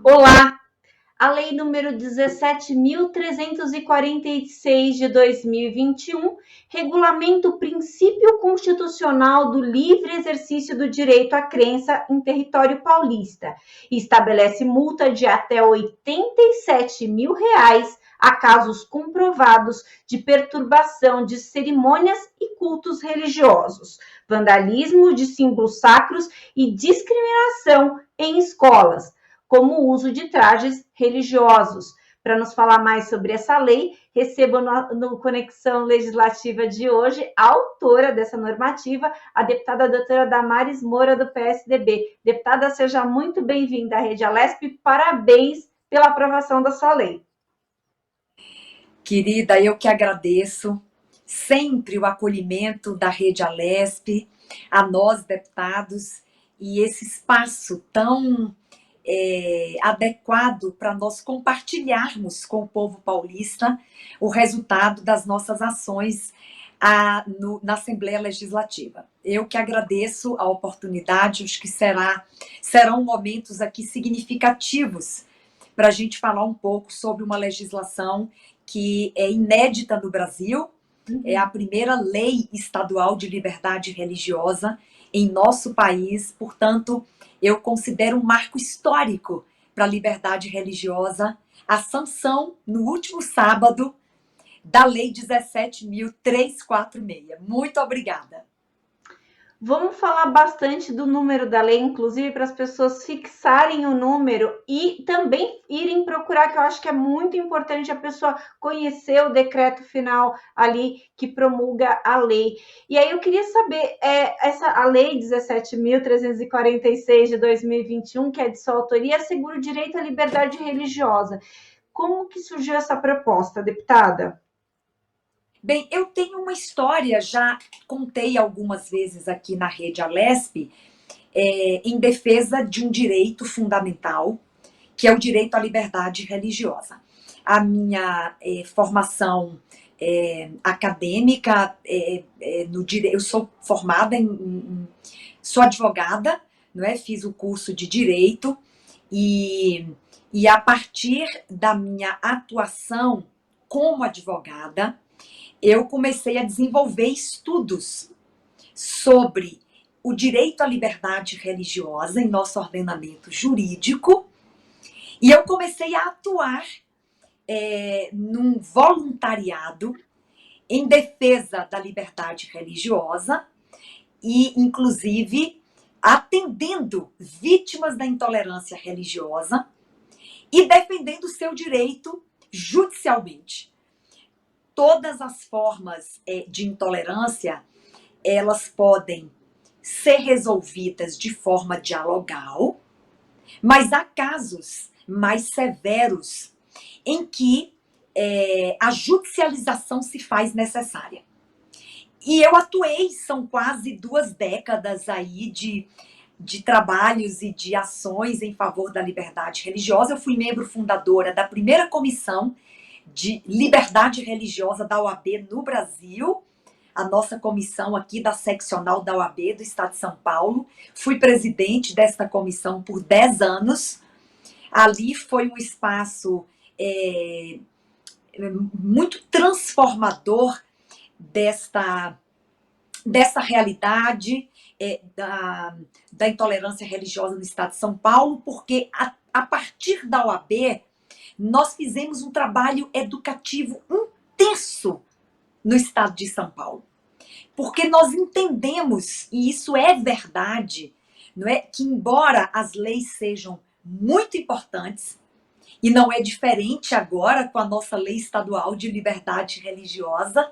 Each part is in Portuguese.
Olá! A Lei número 17.346 de 2021 regulamenta o princípio constitucional do livre exercício do direito à crença em território paulista e estabelece multa de até R$ 87 mil a casos comprovados de perturbação de cerimônias e cultos religiosos, vandalismo de símbolos sacros e discriminação em escolas, como o uso de trajes religiosos. Para nos falar mais sobre essa lei, recebo no Conexão Legislativa de hoje a autora dessa normativa, a deputada doutora Damares Moura, do PSDB. Deputada, seja muito bem-vinda à Rede Alesp, parabéns pela aprovação da sua lei. Querida, eu que agradeço sempre o acolhimento da Rede Alesp, a nós, deputados, e esse espaço tão adequado para nós compartilharmos com o povo paulista o resultado das nossas ações na Assembleia Legislativa. Eu que agradeço a oportunidade, acho que serão momentos aqui significativos para a gente falar um pouco sobre uma legislação que é inédita no Brasil, é a primeira lei estadual de liberdade religiosa em nosso país, portanto, eu considero um marco histórico para a liberdade religiosa, a sanção, no último sábado, da Lei 17.346. Muito obrigada. Vamos falar bastante do número da lei, inclusive para as pessoas fixarem o número e também irem procurar, que eu acho que é muito importante a pessoa conhecer o decreto final ali que promulga a lei. E aí eu queria saber, a lei 17.346 de 2021, que é de sua autoria, assegura o direito à liberdade religiosa. Como que surgiu essa proposta, deputada? Bem, eu tenho uma história, já contei algumas vezes aqui na Rede Alesp, em defesa de um direito fundamental, que é o direito à liberdade religiosa. A minha formação acadêmica, no direito, eu sou formada sou advogada, não é? Fiz o curso de direito e a partir da minha atuação como advogada, eu comecei a desenvolver estudos sobre o direito à liberdade religiosa em nosso ordenamento jurídico, e eu comecei a atuar num voluntariado em defesa da liberdade religiosa e, inclusive, atendendo vítimas da intolerância religiosa e defendendo o seu direito judicialmente. Todas as formas de intolerância, elas podem ser resolvidas de forma dialogal, mas há casos mais severos em que a judicialização se faz necessária. E eu atuei, são quase 2 décadas aí de trabalhos e de ações em favor da liberdade religiosa. Eu fui membro fundadora da primeira comissão de liberdade religiosa da OAB no Brasil, a nossa comissão aqui da seccional da OAB do Estado de São Paulo. Fui presidente desta comissão por 10 anos. Ali foi um espaço muito transformador dessa realidade da intolerância religiosa no Estado de São Paulo, porque a partir da OAB, nós fizemos um trabalho educativo intenso no Estado de São Paulo. Porque nós entendemos, e isso é verdade, não é? Que embora as leis sejam muito importantes, e não é diferente agora com a nossa lei estadual de liberdade religiosa,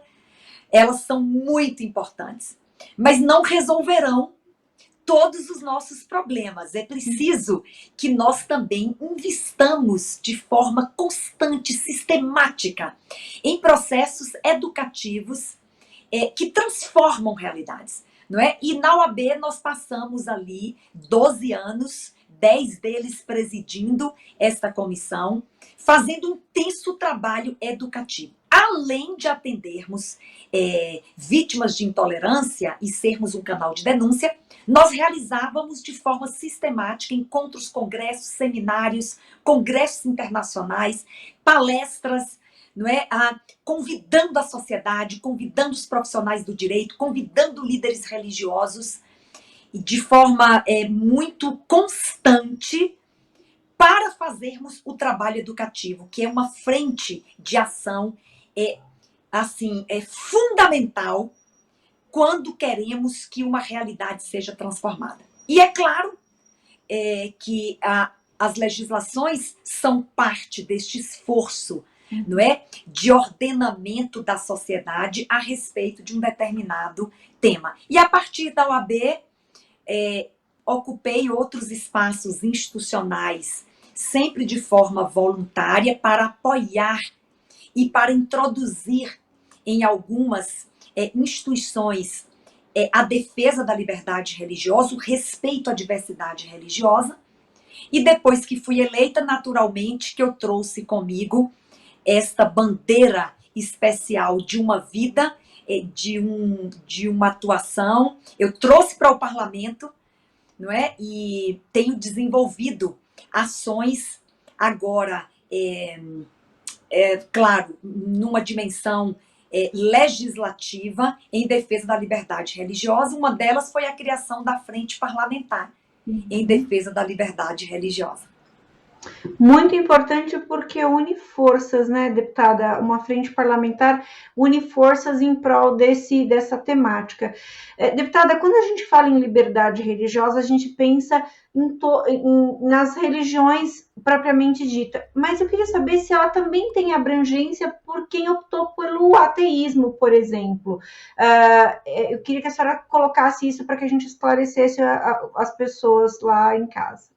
elas são muito importantes, mas não resolverão todos os nossos problemas. É preciso que nós também investamos de forma constante, sistemática, em processos educativos que transformam realidades, não é? E na OAB nós passamos ali 12 anos, 10 deles presidindo esta comissão, fazendo um intenso trabalho educativo. além de atendermos vítimas de intolerância e sermos um canal de denúncia, nós realizávamos de forma sistemática encontros, congressos, seminários, congressos internacionais, palestras, não é? Convidando a sociedade, convidando os profissionais do direito, convidando líderes religiosos, e de forma muito constante, para fazermos o trabalho educativo, que é uma frente de ação fundamental quando queremos que uma realidade seja transformada. E é claro que as legislações são parte deste esforço, não é, de ordenamento da sociedade a respeito de um determinado tema. E a partir da OAB, ocupei outros espaços institucionais, sempre de forma voluntária, para apoiar e para introduzir em algumas instituições a defesa da liberdade religiosa, o respeito à diversidade religiosa. E depois que fui eleita, naturalmente, que eu trouxe comigo esta bandeira especial de uma vida, de uma atuação. Eu trouxe para o parlamento, não é? E tenho desenvolvido ações agora, claro, numa dimensão legislativa em defesa da liberdade religiosa. Uma delas foi a criação da Frente Parlamentar em defesa da liberdade religiosa. Muito importante porque une forças, né, deputada? Uma frente parlamentar une forças em prol dessa temática. Deputada, quando a gente fala em liberdade religiosa, a gente pensa nas religiões propriamente dita. Mas eu queria saber se ela também tem abrangência por quem optou pelo ateísmo, por exemplo. Eu queria que a senhora colocasse isso para que a gente esclarecesse as pessoas lá em casa.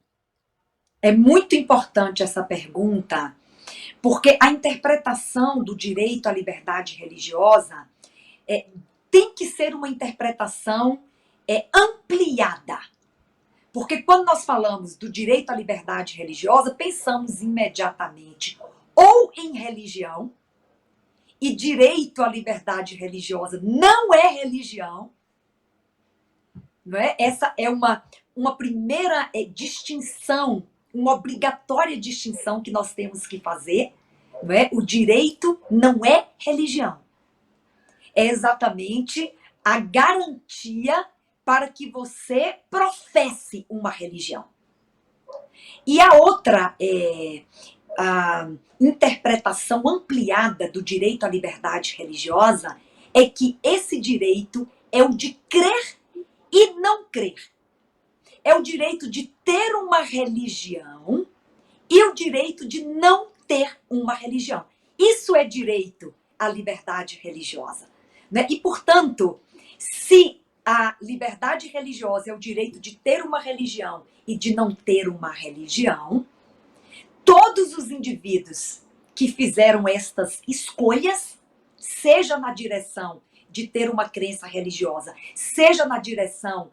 É muito importante essa pergunta, porque a interpretação do direito à liberdade religiosa tem que ser uma interpretação ampliada. Porque quando nós falamos do direito à liberdade religiosa, pensamos imediatamente ou em religião, e direito à liberdade religiosa não é religião, não é? Essa é uma primeira distinção, uma obrigatória distinção que nós temos que fazer, não é? O direito não é religião. É exatamente a garantia para que você professe uma religião. E a outra a interpretação ampliada do direito à liberdade religiosa é que esse direito é o de crer e não crer. É o direito de ter uma religião e o direito de não ter uma religião. Isso é direito à liberdade religiosa, né? E, portanto, se a liberdade religiosa é o direito de ter uma religião e de não ter uma religião, todos os indivíduos que fizeram estas escolhas, seja na direção de ter uma crença religiosa, seja na direção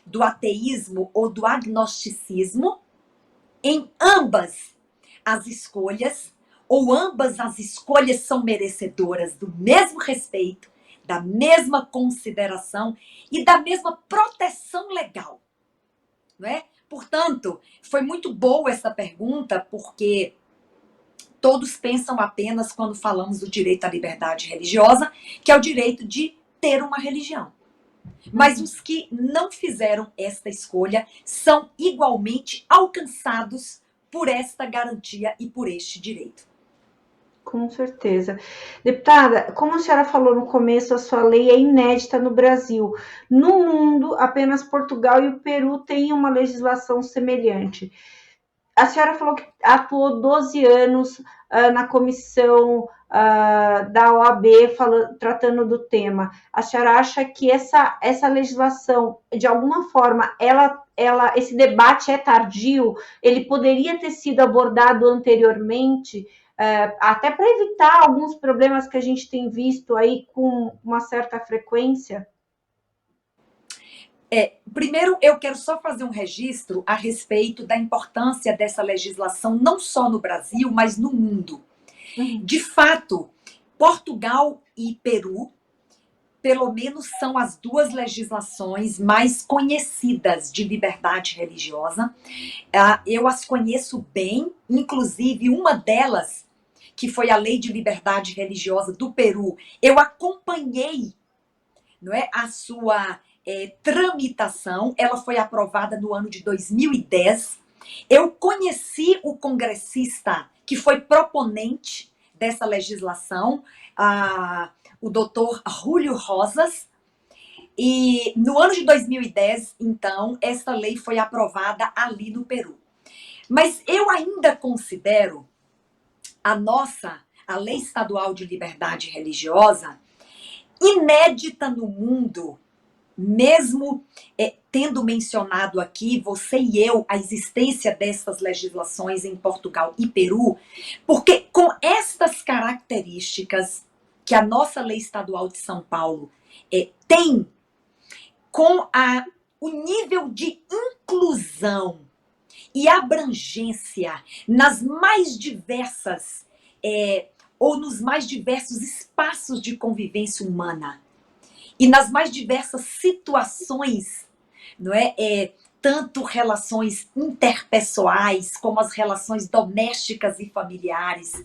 do ateísmo ou do agnosticismo, em ambas as escolhas, ou ambas as escolhas são merecedoras do mesmo respeito, da mesma consideração e da mesma proteção legal, não é? Portanto, foi muito boa essa pergunta, porque todos pensam apenas, quando falamos do direito à liberdade religiosa, que é o direito de ter uma religião. Mas os que não fizeram esta escolha são igualmente alcançados por esta garantia e por este direito. Com certeza. Deputada, como a senhora falou no começo, a sua lei é inédita no Brasil. No mundo, apenas Portugal e o Peru têm uma legislação semelhante. A senhora falou que atuou 12 anos na comissão da OAB tratando do tema. A senhora acha que essa legislação, de alguma forma, esse debate é tardio? Ele poderia ter sido abordado anteriormente, até para evitar alguns problemas que a gente tem visto aí com uma certa frequência? Primeiro, eu quero só fazer um registro a respeito da importância dessa legislação, não só no Brasil, mas no mundo. De fato, Portugal e Peru, pelo menos, são as duas legislações mais conhecidas de liberdade religiosa. Eu as conheço bem, inclusive uma delas, que foi a Lei de Liberdade Religiosa do Peru, eu acompanhei, não é, a sua tramitação. Ela foi aprovada no ano de 2010. Eu conheci o congressista que foi proponente dessa legislação, o doutor Júlio Rosas, e no ano de 2010, então, essa lei foi aprovada ali no Peru. Mas eu ainda considero a Lei Estadual de Liberdade Religiosa, inédita no mundo, mesmo tendo mencionado aqui, você e eu, a existência dessas legislações em Portugal e Peru, porque com estas características que a nossa Lei Estadual de São Paulo tem, com o nível de inclusão e abrangência nas mais diversas, ou nos mais diversos espaços de convivência humana, e nas mais diversas situações, não é? Tanto relações interpessoais, como as relações domésticas e familiares,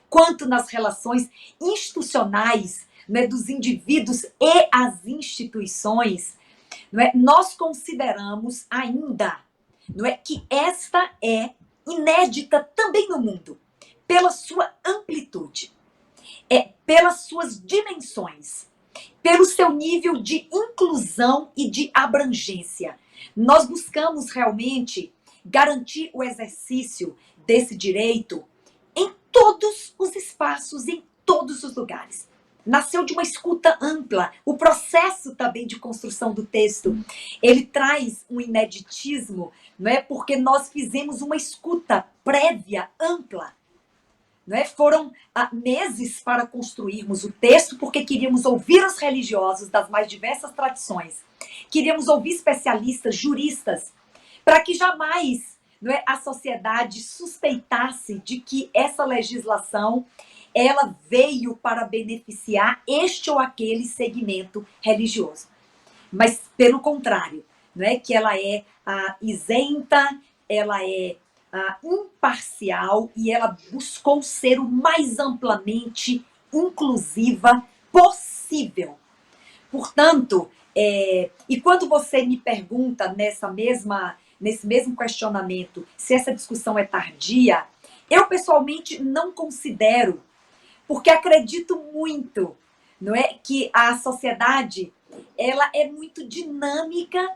quanto nas relações institucionais, não é? Dos indivíduos e as instituições, não é? Nós consideramos ainda, não é, que esta é inédita também no mundo, pela sua amplitude, pelas suas dimensões, pelo seu nível de inclusão e de abrangência. Nós buscamos realmente garantir o exercício desse direito em todos os espaços, em todos os lugares. Nasceu de uma escuta ampla. O processo também de construção do texto, ele traz um ineditismo, não é? Porque nós fizemos uma escuta prévia, ampla. Não é? Foram meses para construirmos o texto, porque queríamos ouvir os religiosos das mais diversas tradições. Queríamos ouvir especialistas, juristas, para que jamais, não é, a sociedade suspeitasse de que essa legislação ela veio para beneficiar este ou aquele segmento religioso. Mas, pelo contrário, não é, que ela é isenta, ela é imparcial, e ela buscou ser o mais amplamente inclusiva possível. Portanto, e quando você me pergunta nesse mesmo questionamento se essa discussão é tardia, eu pessoalmente não considero, porque acredito muito, não é, que a sociedade ela é muito dinâmica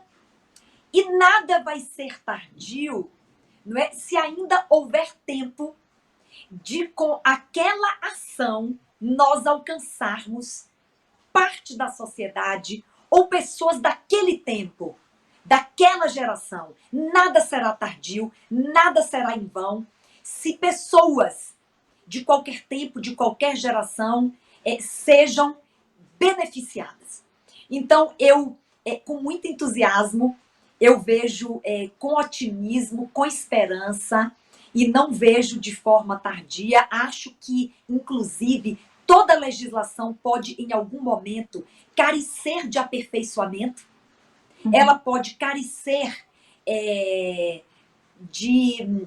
e nada vai ser tardio, não é, se ainda houver tempo de, com aquela ação, nós alcançarmos parte da sociedade ou pessoas daquele tempo, daquela geração. Nada será tardio, nada será em vão, se pessoas de qualquer tempo, de qualquer geração, sejam beneficiadas. Então, eu, com muito entusiasmo, eu vejo com otimismo, com esperança, e não vejo de forma tardia. Acho que, inclusive, toda legislação pode, em algum momento, carecer de aperfeiçoamento. Ela pode carecer de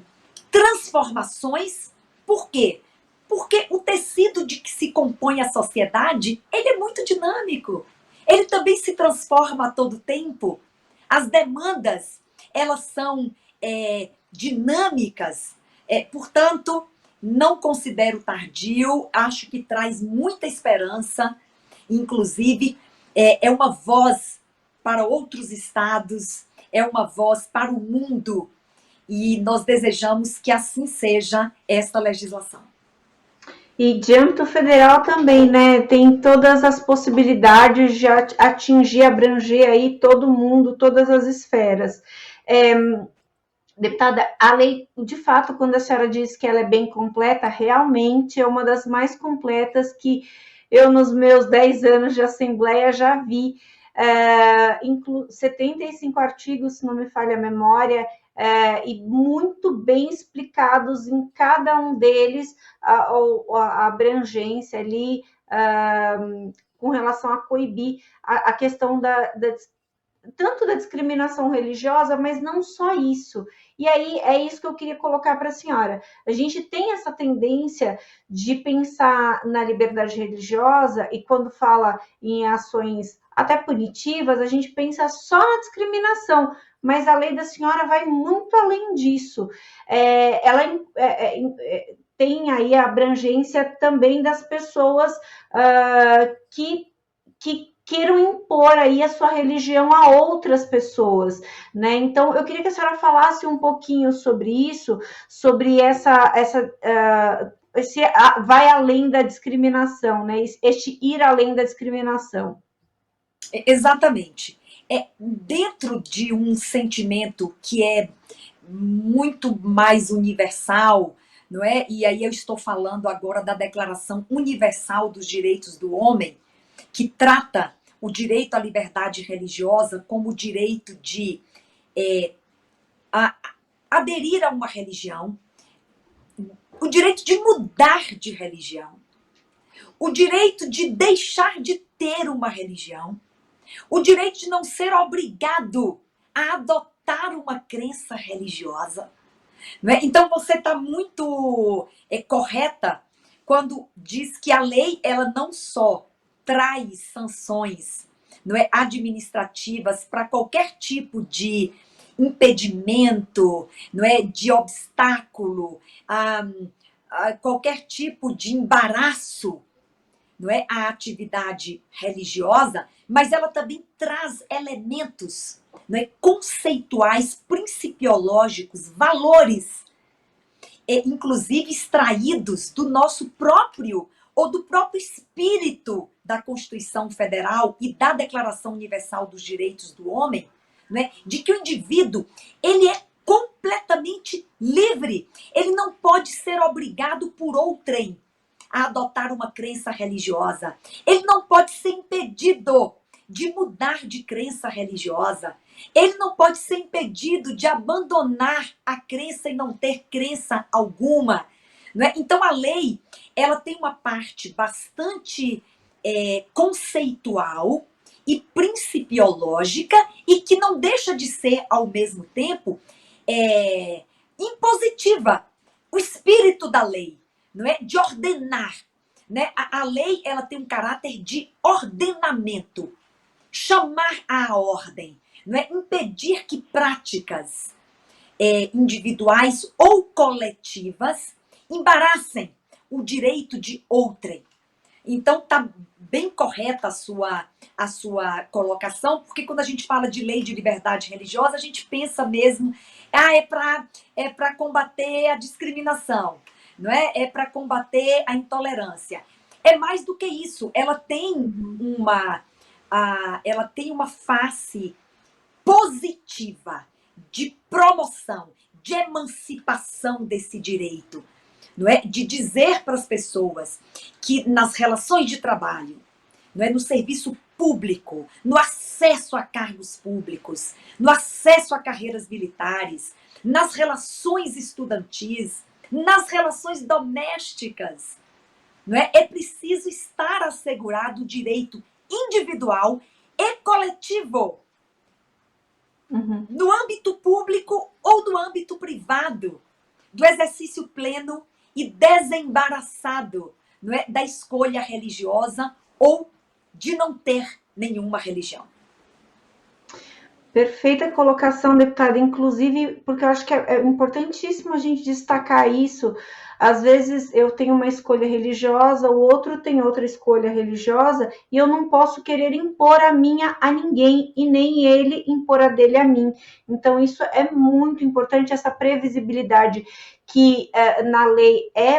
transformações. Por quê? Porque o tecido de que se compõe a sociedade, ele é muito dinâmico. Ele também se transforma a todo tempo. As demandas, elas são dinâmicas. Portanto, não considero tardio, acho que traz muita esperança. Inclusive, é uma voz para outros estados, é uma voz para o mundo. E nós desejamos que assim seja esta legislação. E de âmbito federal também, né? Tem todas as possibilidades de atingir, abranger aí todo mundo, todas as esferas. Deputada, a lei, de fato, quando a senhora diz que ela é bem completa, realmente é uma das mais completas que eu, nos meus 10 anos de Assembleia, já vi. 75 artigos, se não me falha a memória, e muito bem explicados em cada um deles a abrangência ali, com relação a coibir a questão tanto da discriminação religiosa, mas não só isso. E aí é isso que eu queria colocar para a senhora. A gente tem essa tendência de pensar na liberdade religiosa e quando fala em ações até punitivas, a gente pensa só na discriminação, mas a lei da senhora vai muito além disso. Ela tem aí a abrangência também das pessoas que queiram impor aí a sua religião a outras pessoas, né? Então, eu queria que a senhora falasse um pouquinho sobre isso, sobre esse vai além da discriminação, né? Este ir além da discriminação. Exatamente. Dentro de um sentimento que é muito mais universal, não é? E aí eu estou falando agora da Declaração Universal dos Direitos do Homem, que trata o direito à liberdade religiosa como o direito de aderir a uma religião, o direito de mudar de religião, o direito de deixar de ter uma religião, o direito de não ser obrigado a adotar uma crença religiosa. Não é? Então você está muito correta quando diz que a lei ela não só traz sanções, não é, administrativas para qualquer tipo de impedimento, não é, de obstáculo, a qualquer tipo de embaraço, não é, à atividade religiosa, mas ela também traz elementos, não é, conceituais, principiológicos, valores, inclusive extraídos do nosso próprio ou do próprio espírito da Constituição Federal e da Declaração Universal dos Direitos do Homem, né, de que o indivíduo ele é completamente livre, ele não pode ser obrigado por outrem a adotar uma crença religiosa, ele não pode ser impedido de mudar de crença religiosa, ele não pode ser impedido de abandonar a crença e não ter crença alguma. Não é? Então, a lei ela tem uma parte bastante conceitual e principiológica e que não deixa de ser, ao mesmo tempo, impositiva. O espírito da lei, não é? De ordenar. Né? A lei ela tem um caráter de ordenamento, chamar à ordem, não é? Impedir que práticas individuais ou coletivas embaraçem o direito de outrem. Então, está bem correta a sua colocação, porque quando a gente fala de lei de liberdade religiosa, a gente pensa mesmo, é para combater a discriminação, não é? É para combater a intolerância. É mais do que isso, ela tem uma face positiva de promoção, de emancipação desse direito, não é? De dizer para as pessoas que nas relações de trabalho, não é? No serviço público, no acesso a cargos públicos, no acesso a carreiras militares, nas relações estudantis, nas relações domésticas, não é? É preciso estar assegurado o direito individual e coletivo, no âmbito público ou no âmbito privado, do exercício pleno e desembaraçado, não é? Da escolha religiosa ou de não ter nenhuma religião. Perfeita colocação, deputada, inclusive, porque eu acho que é importantíssimo a gente destacar isso. Às vezes eu tenho uma escolha religiosa, o outro tem outra escolha religiosa, e eu não posso querer impor a minha a ninguém, e nem ele impor a dele a mim. Então, isso é muito importante, essa previsibilidade que na lei é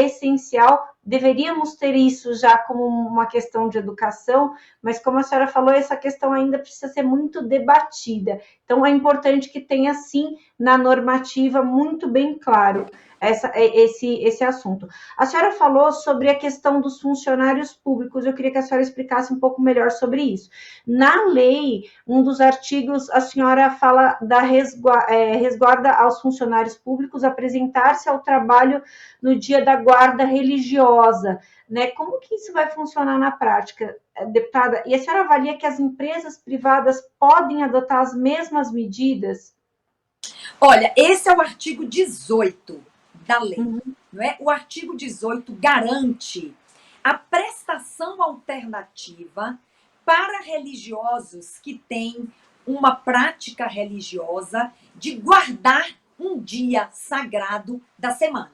essencial. Deveríamos ter isso já como uma questão de educação, mas como a senhora falou, essa questão ainda precisa ser muito debatida. Então, é importante que tenha, sim, na normativa, muito bem claro. esse assunto. A senhora falou sobre a questão dos funcionários públicos, eu queria que a senhora explicasse um pouco melhor sobre isso. Na lei, um dos artigos, a senhora fala da resguarda aos funcionários públicos apresentar-se ao trabalho no dia da guarda religiosa, né? Como que isso vai funcionar na prática, deputada? E a senhora avalia que as empresas privadas podem adotar as mesmas medidas? Olha, esse é o artigo 18 da lei, Uhum. não é? O artigo 18 garante a prestação alternativa para religiosos que têm uma prática religiosa de guardar um dia sagrado da semana,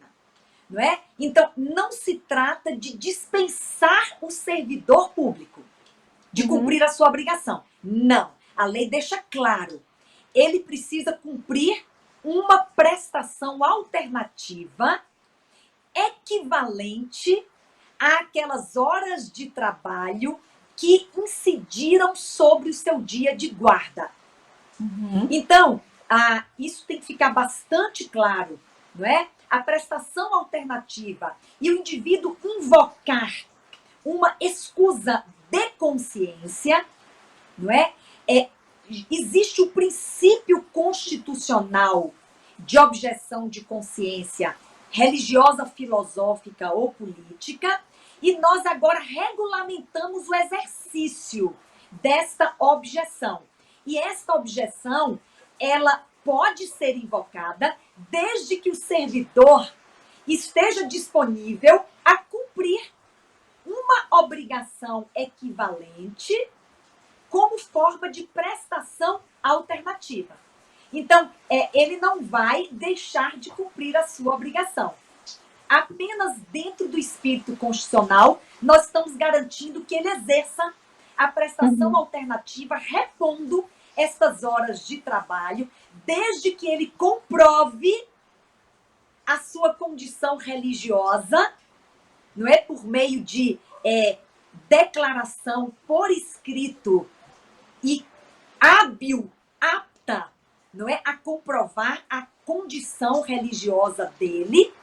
não é? Então, não se trata de dispensar o servidor público de cumprir Uhum. a sua obrigação. Não. A lei deixa claro. Ele precisa cumprir uma prestação alternativa equivalente àquelas horas de trabalho que incidiram sobre o seu dia de guarda. Uhum. Então, isso tem que ficar bastante claro, não é? A prestação alternativa e o indivíduo invocar uma escusa de consciência, não é? Existe o princípio constitucional de objeção de consciência religiosa, filosófica ou política, e nós agora regulamentamos o exercício desta objeção. E esta objeção, ela pode ser invocada desde que o servidor esteja disponível a cumprir uma obrigação equivalente como forma de prestação alternativa. Então, ele não vai deixar de cumprir a sua obrigação. Apenas dentro do espírito constitucional, nós estamos garantindo que ele exerça a prestação Uhum. alternativa, repondo estas horas de trabalho, desde que ele comprove a sua condição religiosa, não é? Por meio de declaração por escrito e hábil, apta, não é, a comprovar a condição religiosa dele,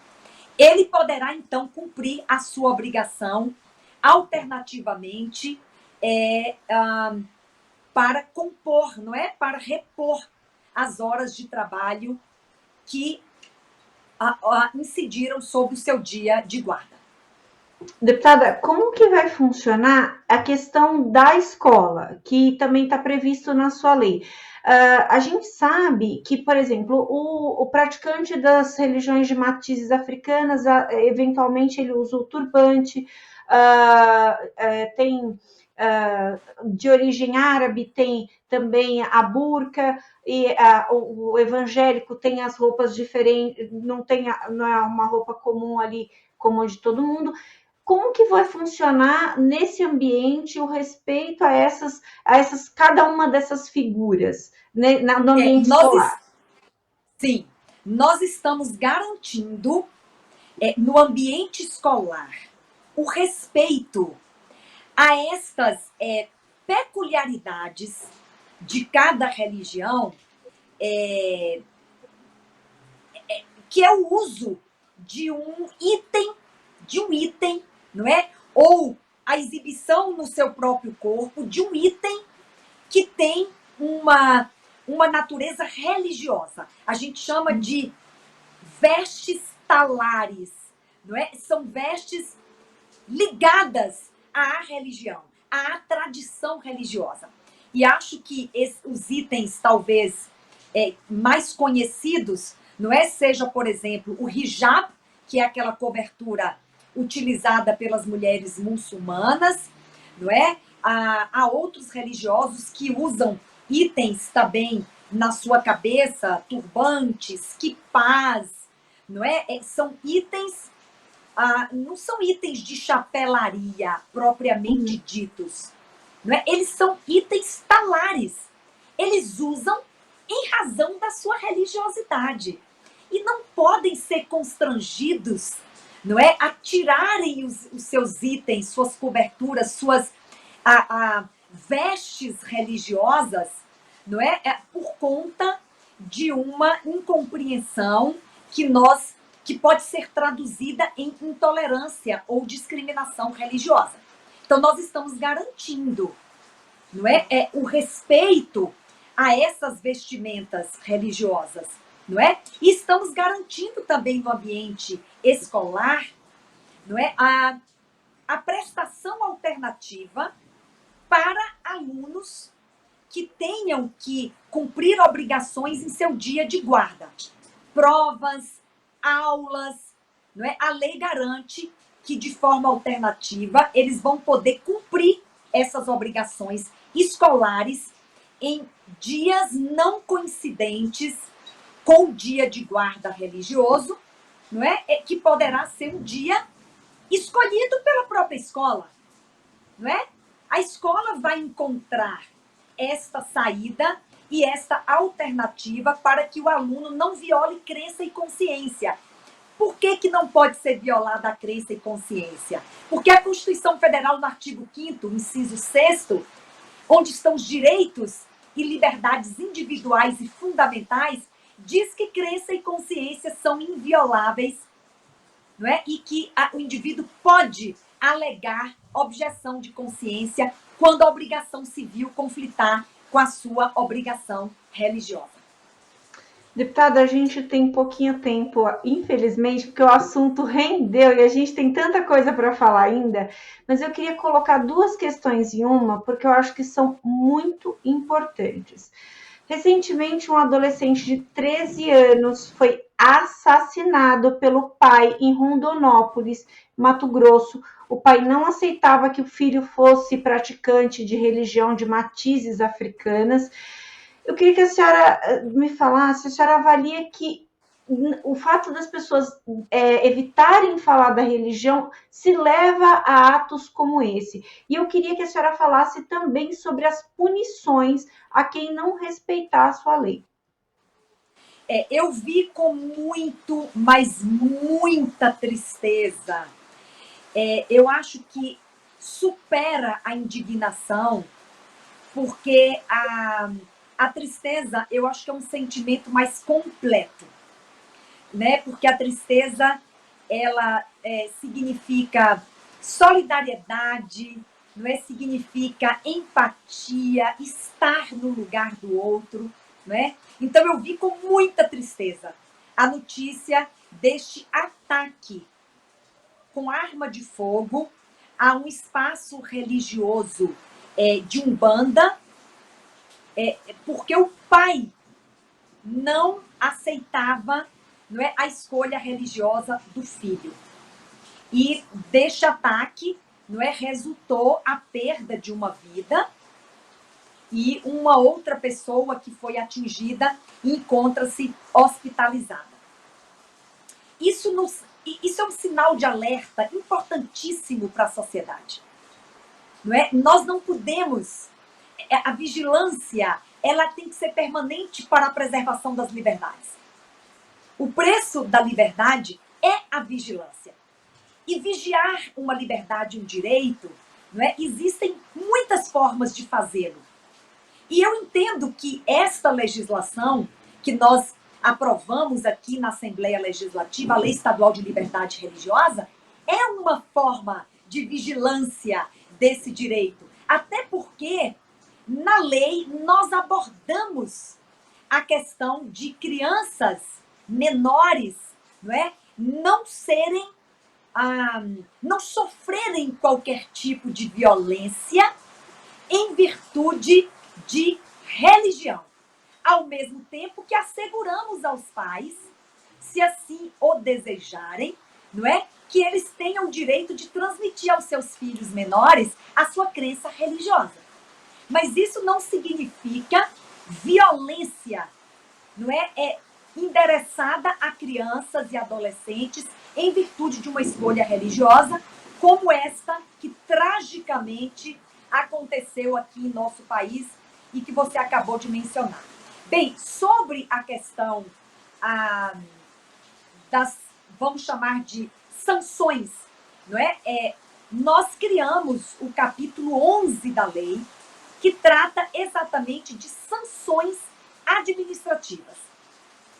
ele poderá então cumprir a sua obrigação alternativamente para compor, não é, para repor as horas de trabalho que incidiram sobre o seu dia de guarda. Deputada, como que vai funcionar a questão da escola, que também está previsto na sua lei? A gente sabe que, por exemplo, o praticante das religiões de matizes africanas, eventualmente ele usa o turbante, tem de origem árabe, tem também a burca, e o evangélico tem as roupas diferentes, não é uma roupa comum ali, como a de todo mundo. Como que vai funcionar nesse ambiente o respeito a cada uma dessas figuras, né, no ambiente escolar? Sim, nós estamos garantindo no ambiente escolar o respeito a estas peculiaridades de cada religião, que é o uso de um item, não é? Ou a exibição no seu próprio corpo de um item que tem uma natureza religiosa. A gente chama de vestes talares, não é? São vestes ligadas à religião, à tradição religiosa. E acho que os itens talvez mais conhecidos, não é? Seja, por exemplo, o hijab, que é aquela cobertura utilizada pelas mulheres muçulmanas, não é? Há outros religiosos que usam itens também na sua cabeça, turbantes, quipás, não é? São itens, não são itens de chapelaria propriamente ditos, não é? Eles são itens talares. Eles usam em razão da sua religiosidade e não podem ser constrangidos, não é, a tirarem os seus itens, suas coberturas, suas vestes religiosas, não é, por conta de uma incompreensão que nós que pode ser traduzida em intolerância ou discriminação religiosa. Então, nós estamos garantindo, não é, o respeito a essas vestimentas religiosas, não é? E estamos garantindo também no ambiente escolar, não é, a prestação alternativa para alunos que tenham que cumprir obrigações em seu dia de guarda. Provas, aulas, não é? A lei garante que, de forma alternativa, eles vão poder cumprir essas obrigações escolares em dias não coincidentes com o dia de guarda religioso, não é? Que poderá ser um dia escolhido pela própria escola, não é? A escola vai encontrar esta saída e esta alternativa para que o aluno não viole crença e consciência. Por que que não pode ser violada a crença e consciência? Porque a Constituição Federal, no artigo 5º, inciso 6º, onde estão os direitos e liberdades individuais e fundamentais, diz que crença e consciência são invioláveis, não é? E que o indivíduo pode alegar objeção de consciência quando a obrigação civil conflitar com a sua obrigação religiosa. Deputada, a gente tem pouquinho tempo, infelizmente, porque o assunto rendeu e a gente tem tanta coisa para falar ainda, mas eu queria colocar duas questões em uma, porque eu acho que são muito importantes. Recentemente, um adolescente de 13 anos foi assassinado pelo pai em Rondonópolis, Mato Grosso. O pai não aceitava que o filho fosse praticante de religião de matizes africanas. Eu queria que a senhora me falasse, a senhora avalia que o fato das pessoas evitarem falar da religião se leva a atos como esse. E eu queria que a senhora falasse também sobre as punições a quem não respeitar a sua lei. Eu vi com muito, mas muita tristeza. Eu acho que supera a indignação, porque a tristeza, eu acho que é um sentimento mais completo, né? Porque a tristeza, ela significa solidariedade, não é? Significa empatia, estar no lugar do outro, não é? Então eu vi com muita tristeza a notícia deste ataque com arma de fogo a um espaço religioso de Umbanda, porque o pai não aceitava, não é, a escolha religiosa do filho. E deste ataque, não é, resultou a perda de uma vida e uma outra pessoa que foi atingida encontra-se hospitalizada. Isso é um sinal de alerta importantíssimo para a sociedade. Não é? Nós não podemos... A vigilância, ela tem que ser permanente para a preservação das liberdades. O preço da liberdade é a vigilância. E vigiar uma liberdade, um direito, não é? Existem muitas formas de fazê-lo. E eu entendo que esta legislação que nós aprovamos aqui na Assembleia Legislativa, a Lei Estadual de Liberdade Religiosa, é uma forma de vigilância desse direito. Até porque, na lei, nós abordamos a questão de crianças menores, não é? Não sofrerem qualquer tipo de violência em virtude de religião. Ao mesmo tempo que asseguramos aos pais, se assim o desejarem, não é? Que eles tenham o direito de transmitir aos seus filhos menores a sua crença religiosa. Mas isso não significa violência, não é? Endereçada a crianças e adolescentes em virtude de uma escolha religiosa, como esta que tragicamente aconteceu aqui em nosso país e que você acabou de mencionar. Bem, sobre a questão das, vamos chamar de sanções, não é? Nós criamos o capítulo 11 da lei, que trata exatamente de sanções administrativas.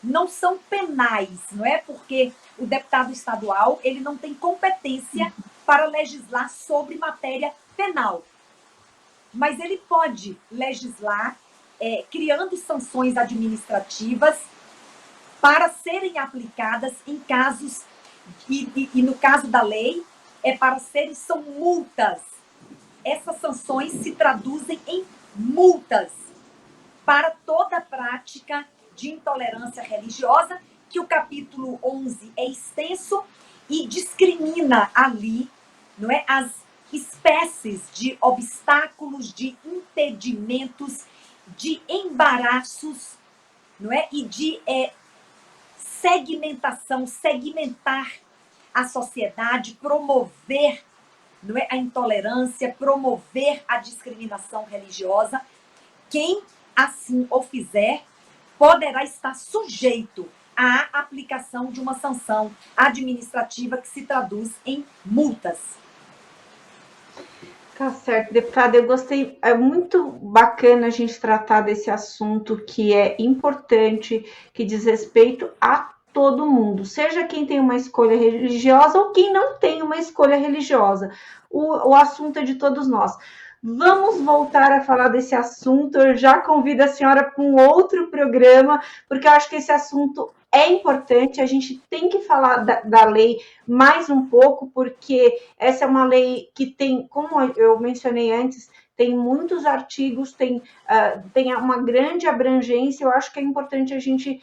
não são penais, não é? Porque o deputado estadual ele não tem competência para legislar sobre matéria penal, mas ele pode legislar criando sanções administrativas para serem aplicadas em casos, e no caso da lei, são multas. Essas sanções se traduzem em multas para toda prática de intolerância religiosa, que o capítulo 11 é extenso e discrimina ali, não é, as espécies de obstáculos, de impedimentos, de embaraços, não é, e de segmentar a sociedade, promover, não é, a intolerância, promover a discriminação religiosa. Quem assim o fizer poderá estar sujeito à aplicação de uma sanção administrativa que se traduz em multas. Tá certo, deputada, eu gostei, é muito bacana a gente tratar desse assunto que é importante, que diz respeito a todo mundo, seja quem tem uma escolha religiosa ou quem não tem uma escolha religiosa. O assunto é de todos nós. Vamos voltar a falar desse assunto. Eu já convido a senhora para um outro programa, porque eu acho que esse assunto é importante. A gente tem que falar da lei mais um pouco, porque essa é uma lei que tem, como eu mencionei antes, tem muitos artigos, tem uma grande abrangência. Eu acho que é importante a gente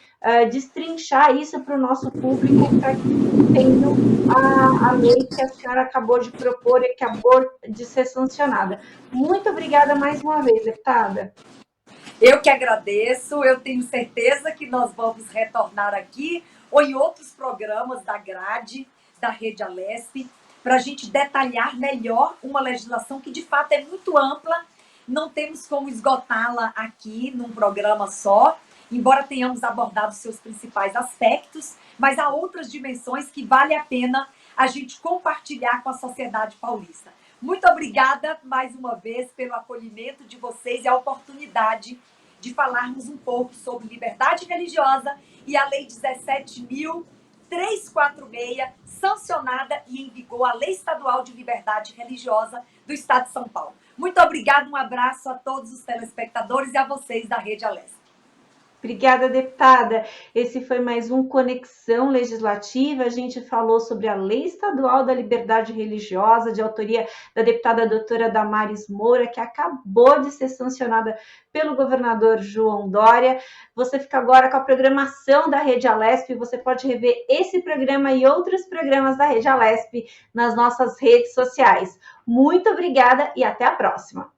destrinchar isso para o nosso público, para que entendam a lei que a senhora acabou de propor e que acabou de ser sancionada. Muito obrigada mais uma vez, deputada. Eu que agradeço, eu tenho certeza que nós vamos retornar aqui ou em outros programas da grade da Rede Alesp, para a gente detalhar melhor uma legislação que de fato é muito ampla, não temos como esgotá-la aqui num programa só, embora tenhamos abordado seus principais aspectos, mas há outras dimensões que vale a pena a gente compartilhar com a sociedade paulista. Muito obrigada mais uma vez pelo acolhimento de vocês e a oportunidade de falarmos um pouco sobre liberdade religiosa e a Lei 17.346, sancionada e em vigor a Lei Estadual de Liberdade Religiosa do Estado de São Paulo. Muito obrigada, um abraço a todos os telespectadores e a vocês da Rede Alesp. Obrigada, deputada. Esse foi mais um Conexão Legislativa. A gente falou sobre a Lei Estadual da Liberdade Religiosa, de autoria da deputada doutora Damares Moura, que acabou de ser sancionada pelo governador João Dória. Você fica agora com a programação da Rede Alesp. Você pode rever esse programa e outros programas da Rede Alesp nas nossas redes sociais. Muito obrigada e até a próxima.